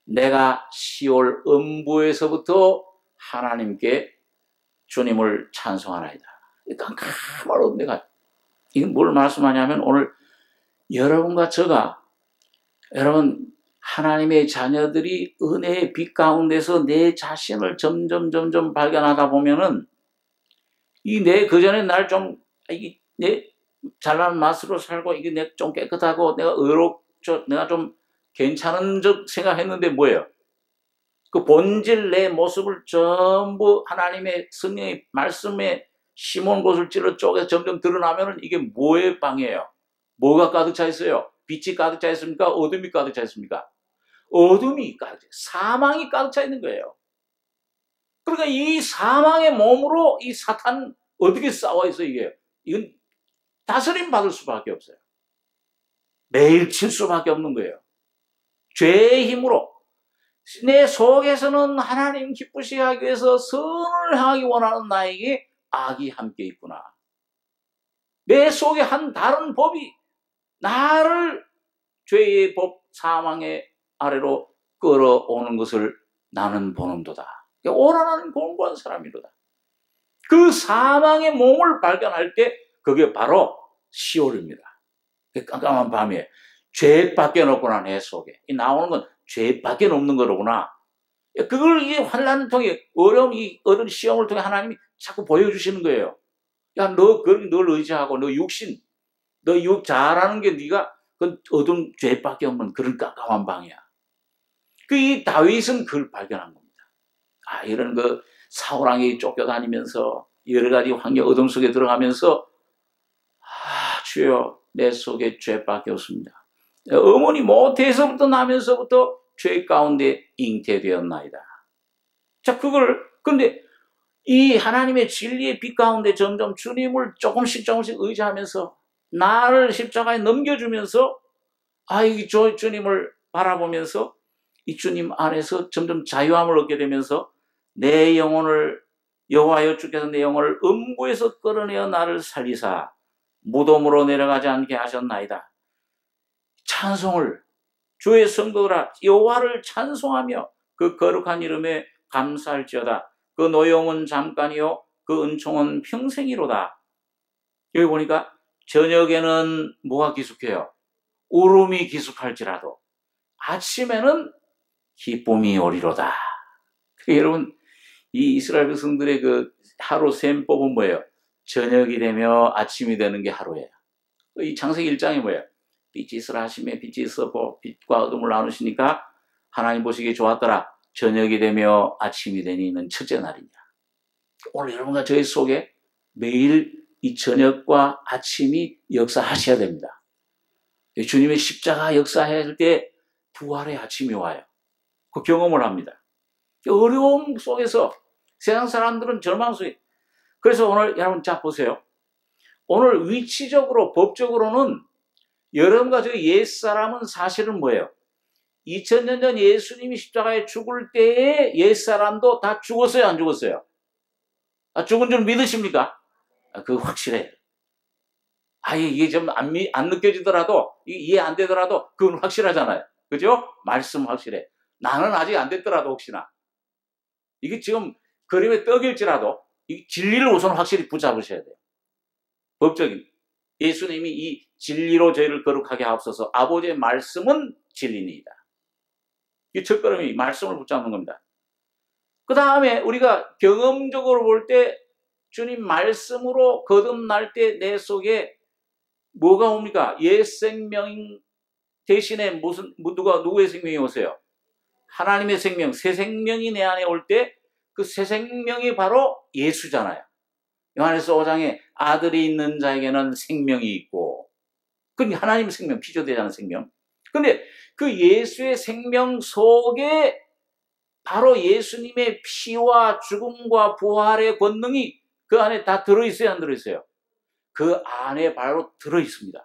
내가 시올 음부에서부터 하나님께 주님을 찬송하나이다. 깜깜한 음대가 이건 뭘 말씀하냐면 오늘 여러분과 저가 여러분 하나님의 자녀들이 은혜의 빛 가운데서 내 자신을 점점 발견하다 보면은 이 내 그전에 날 좀 내 잘난 맛으로 살고 이게 내 좀 깨끗하고 내가 내가 좀 괜찮은 적 생각했는데 뭐예요? 그 본질 내 모습을 전부 하나님의 성령의 말씀에 심은 곳을 찔러 쪼개서 점점 드러나면은 이게 뭐의 방이에요? 뭐가 가득 차 있어요? 빛이 가득 차 있습니까? 어둠이 가득 차 있습니까? 어둠이 가득 차 있어요. 사망이 가득 차 있는 거예요. 그러니까 이 사망의 몸으로 이 사탄 어떻게 싸워 있어 이게? 이건 다스림 받을 수밖에 없어요. 매일 칠 수밖에 없는 거예요. 죄의 힘으로 내 속에서는 하나님 기쁘시게 하기 위해서 선을 향하기 원하는 나에게 악이 함께 있구나. 내 속에 한 다른 법이 나를 죄의 법 사망의 아래로 끌어오는 것을 나는 보는도다. 오라는 공부한 사람이로다. 그 사망의 몸을 발견할 때 그게 바로 시올입니다. 깜깜한 밤에 죄밖에 없구나 내 속에. 나오는 건 죄밖에 없는 거로구나. 그걸 이 환란을 통해 어려운 시험을 통해 하나님이 자꾸 보여주시는 거예요. 야, 널 의지하고 너 육신, 너 육 잘하는 게 네가 그 어두운 죄밖에 없는 그런 깜깜한 방이야. 이 다윗은 그걸 발견한 겁니다. 이런 그 사울왕이 쫓겨다니면서 여러 가지 환경 어둠 속에 들어가면서 주여 내 속에 죄밖에 없습니다. 어머니 모태에서부터 나면서부터 죄 가운데 잉태되었나이다. 자, 근데 이 하나님의 진리의 빛 가운데 점점 주님을 조금씩 의지하면서 나를 십자가에 넘겨주면서 이 주님을 바라보면서 이 주님 안에서 점점 자유함을 얻게 되면서 내 영혼을 여호와여 주께서 내 영혼을 음부에서 끌어내어 나를 살리사 무덤으로 내려가지 않게 하셨나이다. 찬송을 주의 성도들아 여호와를 찬송하며 그 거룩한 이름에 감사할지어다. 그 노용은 잠깐이요 그 은총은 평생이로다. 여기 보니까 저녁에는 뭐가 기숙해요? 울음이 기숙할지라도 아침에는 기쁨이 오리로다. 여러분 이 이스라엘 백성들의 그 하루 셈법은 뭐예요? 저녁이 되며 아침이 되는 게 하루예요. 이 창세기 1장이 뭐예요? 빛이 있으라 하시며 빛이 있었고 빛과 어둠을 나누시니까 하나님 보시기에 좋았더라. 저녁이 되며 아침이 되니는 첫째 날이냐. 오늘 여러분과 저희 속에 매일 이 저녁과 아침이 역사하셔야 됩니다. 주님의 십자가 역사할 때 부활의 아침이 와요. 그 경험을 합니다. 어려움 속에서 세상 사람들은 절망 속에. 그래서 오늘 여러분 자 보세요. 오늘 위치적으로 법적으로는 여러분과 저 옛사람은 사실은 뭐예요? 2000년 전 예수님이 십자가에 죽을 때에 옛사람도 다 죽었어요? 안 죽었어요? 죽은 줄 믿으십니까? 그거 확실해요. 아예 이게 좀 안 느껴지더라도, 이해 안 되더라도 그건 확실하잖아요. 그죠? 말씀 확실해. 나는 아직 안 됐더라도 혹시나. 이게 지금 그림의 떡일지라도 이 진리를 우선 확실히 붙잡으셔야 돼요. 법적인. 예수님이 이 진리로 저희를 거룩하게 하옵소서. 아버지의 말씀은 진리니이다. 이 첫걸음이 말씀을 붙잡는 겁니다. 그 다음에 우리가 경험적으로 볼 때 주님 말씀으로 거듭날 때 내 속에 뭐가 옵니까? 옛 생명 대신에 누구의 생명이 오세요? 하나님의 생명, 새 생명이 내 안에 올 때 그 새 생명이 바로 예수잖아요. 요한에서 5장에 아들이 있는 자에게는 생명이 있고, 그게 하나님의 생명, 피조되지 생명. 근데 그 예수의 생명 속에 바로 예수님의 피와 죽음과 부활의 권능이 그 안에 다 들어있어요, 안 들어있어요? 그 안에 바로 들어있습니다.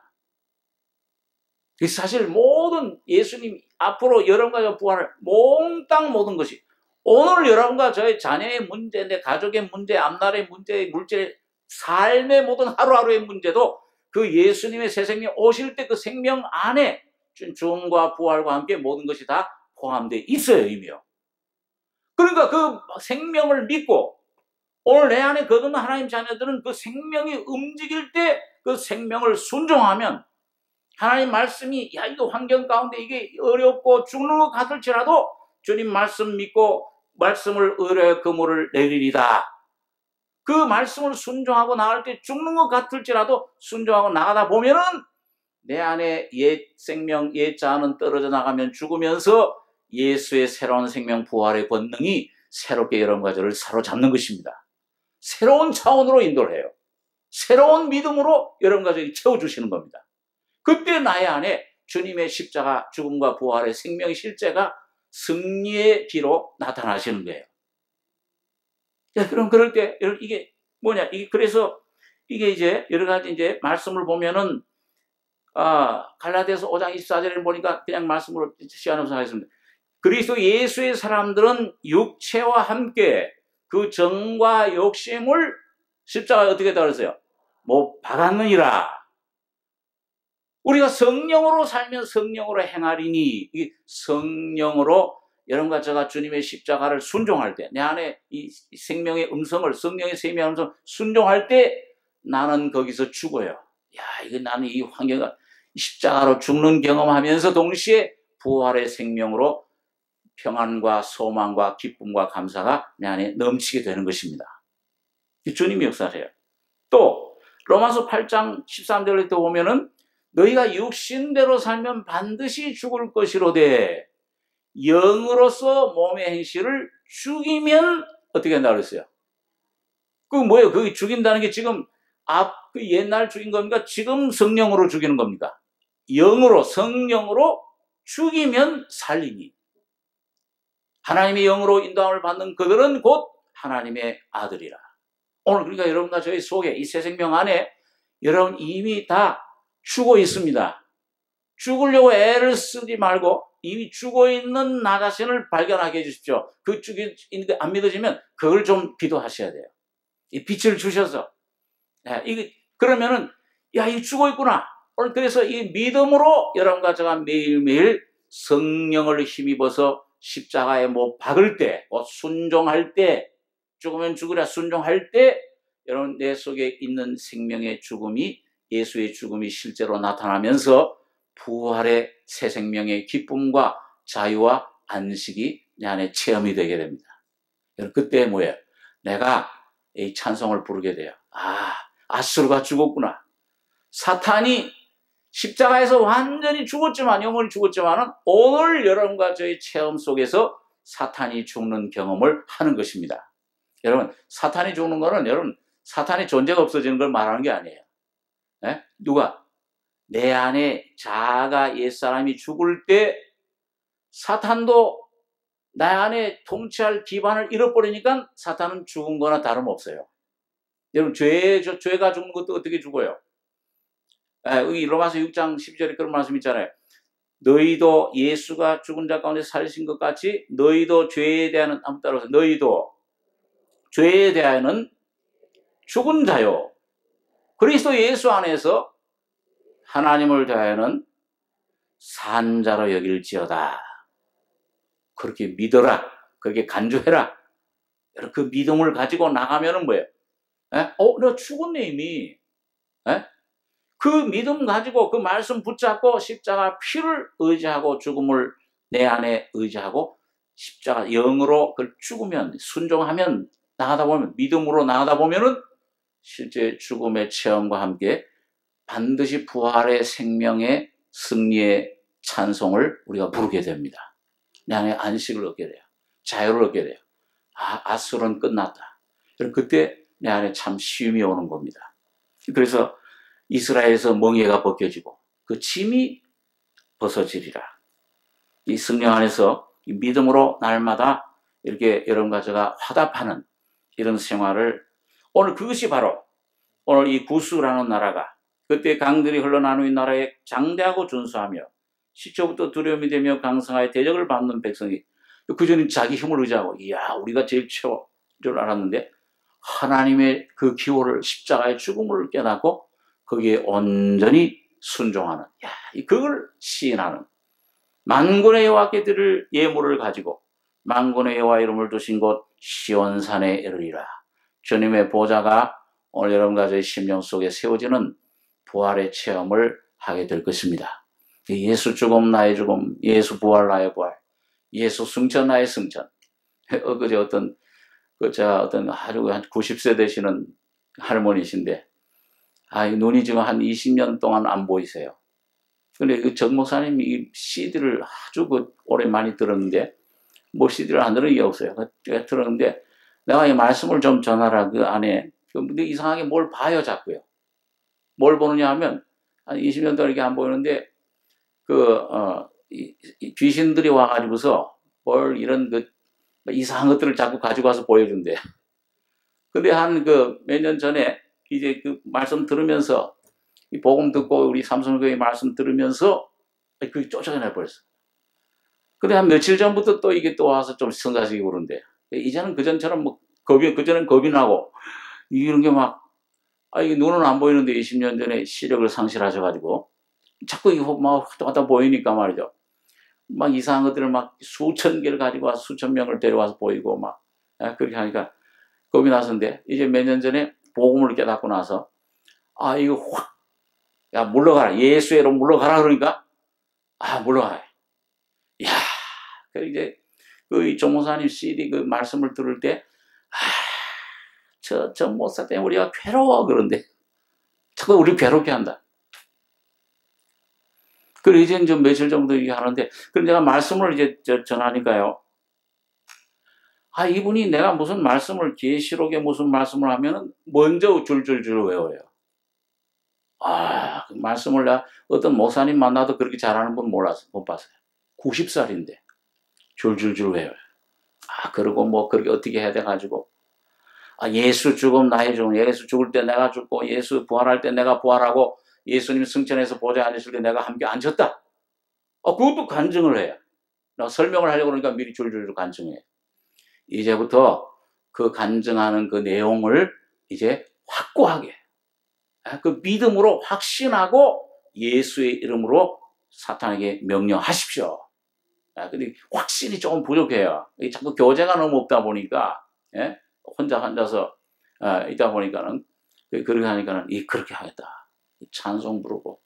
사실 모든 예수님 앞으로 여러분과 부활을 몽땅 모든 것이 오늘 여러분과 저의 자녀의 문제, 내 가족의 문제, 앞날의 문제, 물질의 삶의 모든 하루하루의 문제도 그 예수님의 새 생명 오실 때 그 생명 안에 죽음과 부활과 함께 모든 것이 다 포함되어 있어요, 이미요. 그러니까 그 생명을 믿고 오늘 내 안에 거듭난 하나님 자녀들은 그 생명이 움직일 때 그 생명을 순종하면 하나님 말씀이 야 이거 환경 가운데 이게 어렵고 죽는 것 같을지라도 주님 말씀 믿고 말씀을 의뢰 그물을 내리리다. 그 말씀을 순종하고 나갈 때 죽는 것 같을지라도 순종하고 나가다 보면은 내 안에 옛 생명, 옛 자아는 떨어져 나가면 죽으면서 예수의 새로운 생명 부활의 권능이 새롭게 여러분과 저를 사로잡는 것입니다. 새로운 차원으로 인도를 해요. 새로운 믿음으로 여러분과 저를 채워주시는 겁니다. 그때 나의 안에 주님의 십자가 죽음과 부활의 생명의 실제가 승리의 기로 나타나시는 거예요. 자, 그럼 그럴 때 이게 뭐냐? 그래서 이게 이제 여러 가지 이제 말씀을 보면은 갈라디아서 5장 24절을 보니까 그냥 말씀으로 시간 없어서 하겠습니다. 그리스도 예수의 사람들은 육체와 함께 그 정과 욕심을 십자가에 어떻게 달았어요? 못 박았느니라. 우리가 성령으로 살면 성령으로 행하리니, 이 성령으로 여러분과 제가 주님의 십자가를 순종할 때, 내 안에 이 생명의 음성을, 성령의 생명의 음성을 순종할 때 나는 거기서 죽어요. 야, 이거 나는 이 환경을 십자가로 죽는 경험하면서 동시에 부활의 생명으로 평안과 소망과 기쁨과 감사가 내 안에 넘치게 되는 것입니다. 주님이 역사해요. 또 로마서 8장 13절에 또 보면은 너희가 육신대로 살면 반드시 죽을 것이로되 영으로서 몸의 행실을 죽이면 어떻게 한다고 그랬어요? 그게 뭐예요? 그게 죽인다는 게 지금 그 옛날 죽인 겁니까? 지금 성령으로 죽이는 겁니까? 영으로, 성령으로 죽이면 살리니. 하나님의 영으로 인도함을 받는 그들은 곧 하나님의 아들이라. 오늘 그러니까 여러분과 저희 속에 이 새 생명 안에 여러분 이미 다 죽어 있습니다. 죽으려고 애를 쓰지 말고 이미 죽어 있는 나 자신을 발견하게 해주십시오. 그 죽어 있는 게 안 믿어지면 그걸 좀 기도하셔야 돼요. 이 빛을 주셔서 그러면은 야, 이 죽어 있구나. 오늘 그래서 이 믿음으로 여러분과 제가 매일매일 성령을 힘입어서 십자가에 못 박을 때, 순종할 때, 죽으면 죽으랴 순종할 때 여러분 내 속에 있는 생명의 죽음이 예수의 죽음이 실제로 나타나면서 부활의 새 생명의 기쁨과 자유와 안식이 내 안에 체험이 되게 됩니다. 그때 뭐예요? 내가 이 찬송을 부르게 돼요. 아수르가 죽었구나. 사탄이 십자가에서 완전히 죽었지만, 영원히 죽었지만은 오늘 여러분과 저의 체험 속에서 사탄이 죽는 경험을 하는 것입니다. 여러분, 사탄이 죽는 거는 여러분, 사탄의 존재가 없어지는 걸 말하는 게 아니에요. 네? 누가? 내 안에 자아가 옛사람이 죽을 때 사탄도 나 안에 통치할 기반을 잃어버리니까 사탄은 죽은 거나 다름없어요. 여러분, 죄가 죽는 것도 어떻게 죽어요? 여기 로마서 6장 12절에 그런 말씀 있잖아요. 너희도 예수가 죽은 자 가운데 살리신 것 같이 너희도 죄에 대하여는, 한번 따라서 너희도 죄에 대하여는 죽은 자요. 그리스도 예수 안에서 하나님을 대하여는 산자로 여길지어다. 그렇게 믿어라. 그렇게 간주해라. 그 믿음을 가지고 나가면은 뭐예요? 내가 죽었네 이미. 그 믿음 가지고 그 말씀 붙잡고 십자가 피를 의지하고 죽음을 내 안에 의지하고 십자가 영으로 그걸 죽으면 순종하면 나가다 보면 믿음으로 나가다 보면은 실제 죽음의 체험과 함께 반드시 부활의 생명의 승리의 찬송을 우리가 부르게 됩니다. 내 안에 안식을 얻게 돼요. 자유를 얻게 돼요. 아술은 끝났다. 그때 내 안에 참 쉼이 오는 겁니다. 그래서 이스라엘에서 멍에가 벗겨지고 그 짐이 벗어지리라. 이 성령 안에서 믿음으로 날마다 이렇게 여러분과 제가 화답하는 이런 생활을 오늘 그것이 바로 오늘 이 구스라는 나라가 그때 강들이 흘러나누는 나라에 장대하고 준수하며 시초부터 두려움이 되며 강성하여 대적을 받는 백성이 그전에 자기 힘을 의지하고 우리가 제일 최고인 줄 알았는데 하나님의 그 기호를 십자가의 죽음을 깨닫고 거기에 온전히 순종하는 그걸 시인하는 만군의 여호와께 드릴 예물을 가지고 만군의 여호와 이름을 두신 곳 시온산에 이르리라. 주님의 보좌가 오늘 여러분과 저의 심령 속에 세워지는 부활의 체험을 하게 될 것입니다. 예수 죽음 나의 죽음, 예수 부활 나의 부활, 예수 승천 나의 승천. 그제 제가 아주 한 90세 되시는 할머니신데 눈이 지금 한 20년 동안 안 보이세요. 근데 그 정 목사님이 이 CD를 아주 오래 많이 들었는데 뭐 CD를 안 들은 게 없어요. 제가 들었는데 내가 이 말씀을 좀 전하라. 그 안에 근데 이상하게 뭘 봐요 자꾸요. 뭘 보느냐 하면 한 20년 동안 이렇게 안 보이는데 이 귀신들이 와가지고서 뭘 이런 이상한 것들을 자꾸 가지고 와서 보여준대. 근데 한 몇 년 전에 이제 그 말씀 들으면서 이 복음 듣고 우리 삼성교회 말씀 들으면서 그게 쫓아내 버렸어. 근데 한 며칠 전부터 또 이게 또 와서 좀 성가시기 그런데 이제는 그전처럼 그전엔 겁이 나고 이런 게 이게 눈은 안 보이는데 20년 전에 시력을 상실하셔가지고 자꾸 이거 왔다 보이니까 말이죠. 이상한 것들을 수천 개를 가지고 와서 수천 명을 데려와서 보이고 그렇게 하니까 겁이 나서인데 이제 몇 년 전에 복음을 깨닫고 나서 이거 확 물러가라. 예수의 이름 물러가라 그러니까 물러가라. 그래 이제 그 조목사님 CD 그 말씀을 들을 때 저 목사 때문에 우리가 괴로워 그런데 자꾸 우리 괴롭게 한다. 그래 이제 좀 며칠 정도 얘기하는데 그럼 내가 말씀을 이제 전하니까요. 이분이 내가 무슨 말씀을 계시록에 무슨 말씀을 하면은 먼저 줄줄줄 외워요. 그 말씀을 내가 어떤 목사님 만나도 그렇게 잘하는 분 못 봤어요. 90살인데 줄줄줄 외워요. 그리고 그렇게 어떻게 해야 돼가지고 예수 죽음 나의 죽음, 예수 죽을 때 내가 죽고 예수 부활할 때 내가 부활하고 예수님 승천해서 보좌에 앉으실 때 내가 함께 앉았다. 그것도 간증을 해요. 나 설명을 하려고 그러니까 미리 줄줄줄 간증해요. 이제부터 그 간증하는 그 내용을 이제 확고하게 그 믿음으로 확신하고 예수의 이름으로 사탄에게 명령하십시오. 근데 확신이 조금 부족해요. 자꾸 교제가 너무 없다 보니까 혼자 앉아서 있다 보니까는 그렇게 하니까는 그렇게 하겠다. 찬송 부르고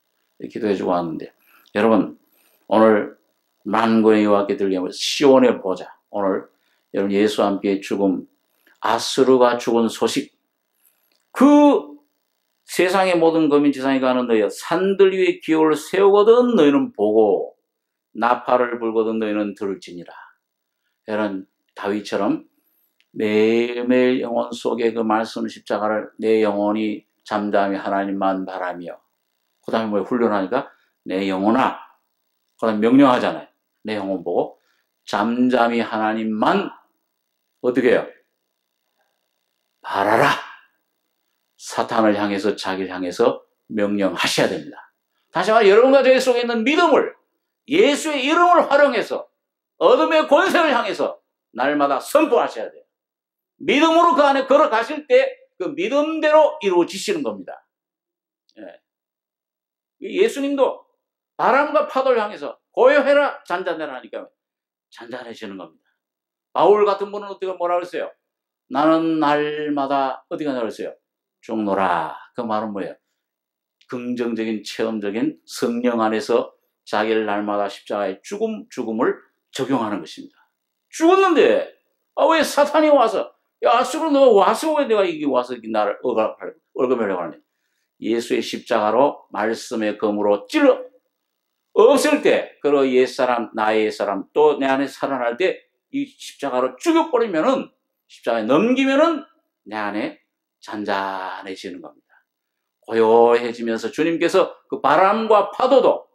기도해주고 왔는데 여러분 오늘 만군의 여호와께 들리면 시온의 보좌 오늘 여러분 예수와 함께 죽음 아수르가 죽은 소식 그 세상의 모든 거민 지상에 가는 너희여 산들 위에 기호를 세우거든 너희는 보고 나팔을 불거든 너희는 들을지니라. 여러분 다윗처럼 매일매일 영혼 속에 그 말씀 십자가를 내 영혼이 잠잠히 하나님만 바라며 그 다음에 훈련하니까 내 영혼아 그 다음에 명령하잖아요. 내 영혼 보고 잠잠히 하나님만 어떻게 해요? 바라라. 사탄을 향해서 자기를 향해서 명령하셔야 됩니다. 다시 말해 여러분과 저희 속에 있는 믿음을 예수의 이름을 활용해서 어둠의 권세를 향해서 날마다 선포하셔야 돼요. 믿음으로 그 안에 걸어가실 때 그 믿음대로 이루어지시는 겁니다. 예수님도 바람과 파도를 향해서 고요해라 잔잔해라 하니까 잔잔해지는 겁니다. 바울 같은 분은 어떻게 뭐라 그랬어요? 나는 날마다 어디 가냐 그랬어요? 죽노라. 그 말은 뭐예요? 긍정적인 체험적인 성령 안에서 자기를 날마다 십자가의 죽음을 적용하는 것입니다. 죽었는데 왜 사탄이 와서 야 죽으면 너 와서 왜 내가 이게 와서 나를 얼거매려고 하냐? 예수의 십자가로 말씀의 검으로 찔러 없을 때 그 옛사람 나의 옛사람 또 내 안에 살아날 때 이 십자가로 죽여버리면은 십자가에 넘기면은 내 안에 잔잔해지는 겁니다. 고요해지면서 주님께서 그 바람과 파도도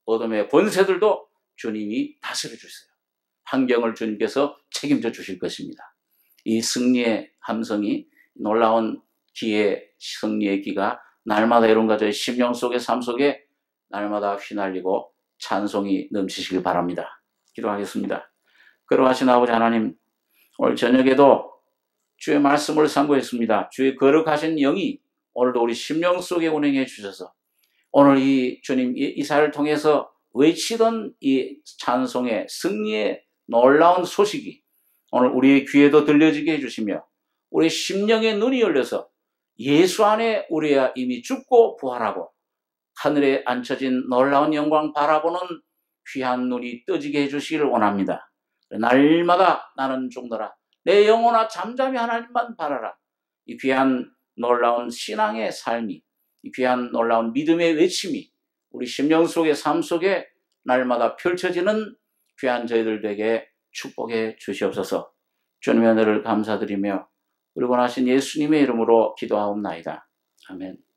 어둠의 권세들도 주님이 다스려 주세요. 환경을 주님께서 책임져 주실 것입니다. 이 승리의 함성이 놀라운 기의 승리의 기가 날마다 여러분과 저의 심령 속의 삶 속에 날마다 휘날리고 찬송이 넘치시길 바랍니다. 기도하겠습니다. 그러하신 아버지 하나님, 오늘 저녁에도 주의 말씀을 상고했습니다. 주의 거룩하신 영이 오늘도 우리 심령 속에 운행해 주셔서 오늘 이 주님 이사를 통해서 외치던 이 찬송의 승리의 놀라운 소식이 오늘 우리의 귀에도 들려지게 해주시며 우리 심령의 눈이 열려서 예수 안에 우리가 이미 죽고 부활하고 하늘에 앉혀진 놀라운 영광 바라보는 귀한 눈이 떠지게 해주시기를 원합니다. 날마다 나는 죽노라. 내 영혼아 잠잠히 하나님만 바라라. 이 귀한 놀라운 신앙의 삶이, 이 귀한 놀라운 믿음의 외침이 우리 심령 속의 삶 속에 날마다 펼쳐지는 귀한 저희들에게 축복해 주시옵소서. 주님의 은혜를 감사드리며 우리 원하신 예수님의 이름으로 기도하옵나이다. 아멘.